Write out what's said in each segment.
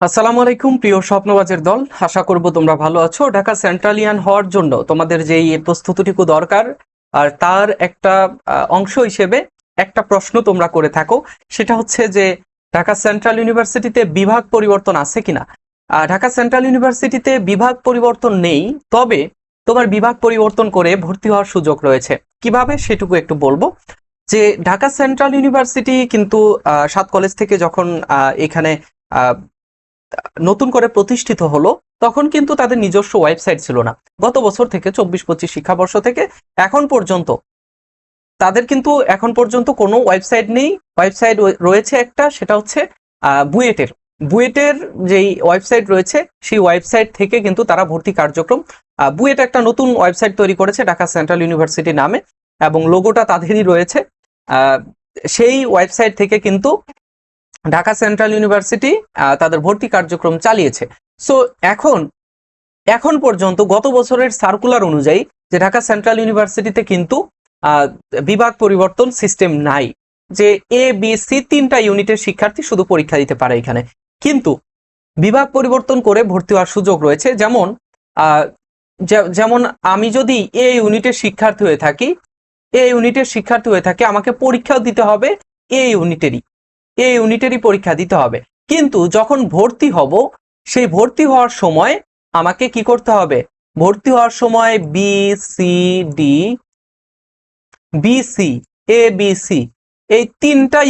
আসসালামু আলাইকুম প্রিয় স্বপ্নবাজের দল, আশা করব তোমরা ভালো আছো। ঢাকা সেন্ট্রালিয়ান হওয়ার জন্য তোমাদের যেই প্রস্তুতিটুকু দরকার, আর তার একটা অংশ হিসেবে একটা প্রশ্ন তোমরা করে থাকো, সেটা হচ্ছে যে ঢাকা সেন্ট্রাল ইউনিভার্সিটিতে বিভাগ পরিবর্তন আছে কিনা। ঢাকা সেন্ট্রাল ইউনিভার্সিটিতে বিভাগ পরিবর্তন নেই, তবে তোমার বিভাগ পরিবর্তন করে ভর্তি হওয়ার সুযোগ রয়েছে। কিভাবে সেটুকু একটু বলবো। যে ঢাকা সেন্ট্রাল ইউনিভার্সিটি কিন্তু 7 কলেজ থেকে যখন এখানে নতুন করে প্রতিষ্ঠিত হলো, তখন কিন্তু তাদের নিজস্ব ওয়েবসাইট ছিল না। গত বছর থেকে 24-25 শিক্ষাবর্ষ থেকে এখন পর্যন্ত তাদের কিন্তু এখন পর্যন্ত কোনো ওয়েবসাইট নেই। ওয়েবসাইট রয়েছে একটা, সেটা হচ্ছে বুয়েটের বুয়েটের যেই ওয়েবসাইট রয়েছে, সেই ওয়েবসাইট থেকে কিন্তু তারা ভর্তি কার্যক্রম, বুয়েট একটা নতুন ওয়েবসাইট তৈরি করেছে ঢাকা সেন্ট্রাল ইউনিভার্সিটি নামে, এবং লোগোটা তাদেরই রয়েছে। সেই ওয়েবসাইট থেকে কিন্তু ঢাকা সেন্ট্রাল ইউনিভার্সিটি তাদের ভর্তি কার্যক্রম চালিয়েছে। সো এখন পর্যন্ত গত বছরের সার্কুলার অনুযায়ী যে ঢাকা সেন্ট্রাল ইউনিভার্সিটিতে কিন্তু বিভাগ পরিবর্তন সিস্টেম নাই, যে এ বি সি 3টা ইউনিটের শিক্ষার্থী শুধু পরীক্ষা দিতে পারে এখানে। কিন্তু বিভাগ পরিবর্তন করে ভর্তি হওয়ার সুযোগ রয়েছে। যেমন আমি যদি এ ইউনিটের শিক্ষার্থী হয়ে থাকি, আমাকে পরীক্ষাও দিতে হবে এ ইউনিটেরই পরীক্ষা দিতে হবে। কিন্তু যখন ভর্তি হব, সেই ভর্তি হওয়ার সময় আমাকে কি করতে হবে? ভর্তি হওয়ার সময় বি সি এই তিনটা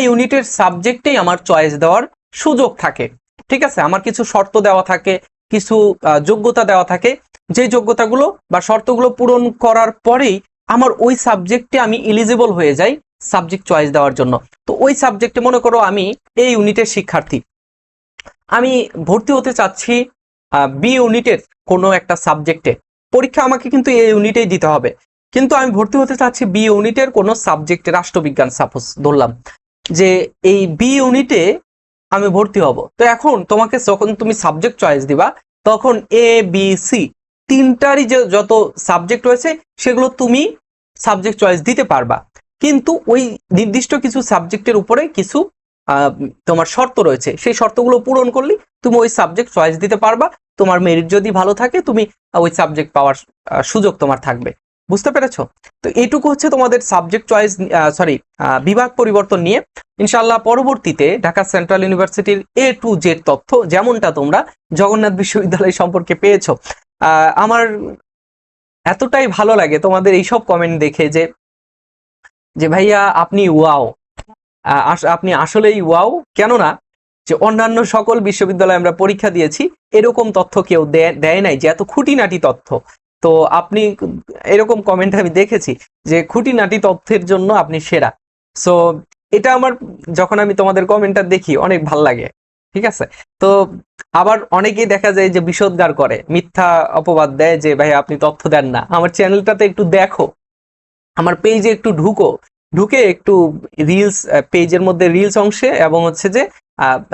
ইউনিটের সাবজেক্টেই আমার চয়েস দেওয়ার সুযোগ থাকে। ঠিক আছে, আমার কিছু শর্ত দেওয়া থাকে, কিছু যোগ্যতা দেওয়া থাকে, যে যোগ্যতাগুলো বা শর্তগুলো পূরণ করার পরেই আমার ওই সাবজেক্টে আমি এলিজিবল হয়ে যাই সাবজেক্ট চয়েস দেওয়ার জন্য। তো ওই সাবজেক্টে মনে করো আমি এই ইউনিটের শিক্ষার্থী, আমি ভর্তি হতে চাচ্ছি বি ইউনিটের কোনো একটা সাবজেক্টে। পরীক্ষা আমাকে কিন্তু এই ইউনিটেই দিতে হবে, কিন্তু আমি ভর্তি হতে চাচ্ছি বি ইউনিটের কোনো সাবজেক্টে, রাষ্ট্রবিজ্ঞান সাপোজ ধরলাম, যে এই বি ইউনিটে আমি ভর্তি হব। তো এখন তোমাকে যখন তুমি সাবজেক্ট চয়েস দিবা, তখন এ বি সি 3টারই যে যত সাবজেক্ট রয়েছে, সেগুলো তুমি সাবজেক্ট চয়েস দিতে পারবা। কিন্তু ওই নির্দিষ্ট কিছু সাবজেক্টের উপরে কিছু তোমার শর্ত রয়েছে, সেই শর্তগুলো পূরণ করলে তুমি ওই সাবজেক্ট চয়েস দিতে পারবা। তোমার মেরিট যদি ভালো থাকে, তুমি ওই সাবজেক্ট পাওয়ার সুযোগ তোমার থাকবে। বুঝতে পেরেছো? তো এইটুকু হচ্ছে তোমাদের সাবজেক্ট চয়েস, বিভাগ পরিবর্তন নিয়ে। ইনশাআল্লাহ পরবর্তীতে ঢাকা সেন্ট্রাল ইউনিভার্সিটির A to Z তথ্য, যেমনটা তোমরা জগন্নাথ বিশ্ববিদ্যালয় সম্পর্কে পেয়েছো, আমার এতটাই ভালো লাগে তোমাদের এইসব কমেন্ট দেখে, যে যে ভাইয়া আপনি ওয়াও, আপনি আসলেই ওয়াও। কেননা যে অন্যান্য সকল বিশ্ববিদ্যালয়ে আমরা পরীক্ষা দিয়েছি, এরকম তথ্য কেউ দেয় নাই, যে এত খুঁটিনাটি তথ্য। তো আপনি এরকম কমেন্ট আমি দেখেছি, যে খুঁটিনাটি তথ্যের জন্য আপনি সেরা। সো এটা আমার, যখন আমি তোমাদের কমেন্টটা দেখি, অনেক ভাল লাগে। ঠিক আছে, তো আবার অনেকেই দেখা যায় যে বিষোদ্গার করে, মিথ্যা অপবাদ দেয়, যে ভাই আপনি তথ্য দেন না। আমার চ্যানেলটাতে একটু দেখো, আমার পেজে একটু ঢুকে একটু রিলস, পেজের মধ্যে রিলস অংশে, এবং হচ্ছে যে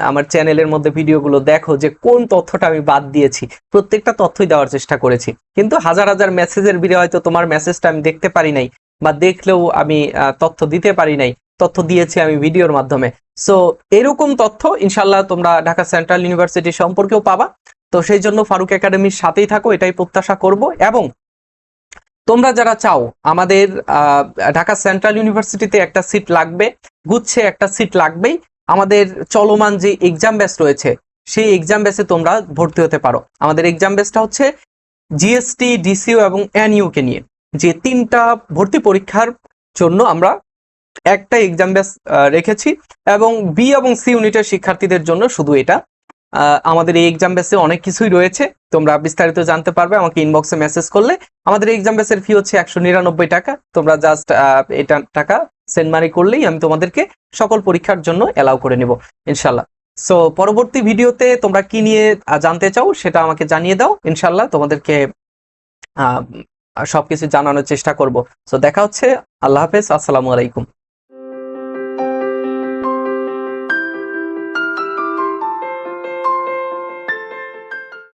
আমার চ্যানেলের মধ্যে ভিডিওগুলো দেখো, যে কোন তথ্যটা আমি বাদ দিয়েছি। প্রত্যেকটা তথ্যই দেওয়ার চেষ্টা করেছি, কিন্তু হাজার হাজার মেসেজের ভিড়ে হয়তো তোমার মেসেজটা আমি দেখতে পারি নাই, বা দেখলেও আমি তথ্য দিতে পারি নাই। তথ্য দিয়েছি আমি ভিডিওর মাধ্যমে। সো এরকম তথ্য ইনশাল্লাহ তোমরা ঢাকা সেন্ট্রাল ইউনিভার্সিটি সম্পর্কেও পাবা। তো সেই জন্য ফারুক একাডেমির সাথেই থাকো, এটাই প্রত্যাশা করব। এবং তোমরা যারা চাও আমাদের ঢাকা সেন্ট্রাল ইউনিভার্সিটিতে একটা সিট লাগবে, গুচ্ছে একটা সিট লাগবেই, আমাদের চলমান যে এক্সাম ব্যাচ রয়েছে, সেই এক্সাম ব্যাচে তোমরা ভর্তি হতে পারো। আমাদের এক্সাম ব্যাচটা হচ্ছে জিএসটি, ডিসিউ এবং এনইউ কে নিয়ে, যে 3টা ভর্তি পরীক্ষার জন্য আমরা একটা এক্সাম ব্যাচ রেখেছি, এবং বি এবং সি ইউনিটের শিক্ষার্থীদের জন্য শুধু এটা। আমাদের এই এক্সাম ব্যাচে অনেক কিছুই রয়েছে, তোমরা বিস্তারিত জানতে পারবে আমাকে ইনবক্সে মেসেজ করলে। আমাদের এই এক্সাম ব্যাচের ফি হচ্ছে 199 টাকা। তোমরা জাস্ট এটা টাকা সেন্ড মানি করলেই আমি তোমাদেরকে সকল পরীক্ষার জন্য অ্যালাউ করে নিব ইনশাল্লাহ। সো পরবর্তী ভিডিওতে তোমরা কি নিয়ে জানতে চাও সেটা আমাকে জানিয়ে দাও, ইনশাল্লাহ তোমাদেরকে সবকিছু জানানোর চেষ্টা করব। সো দেখা হচ্ছে। আল্লাহ হাফেজ, আসসালামু আলাইকুম।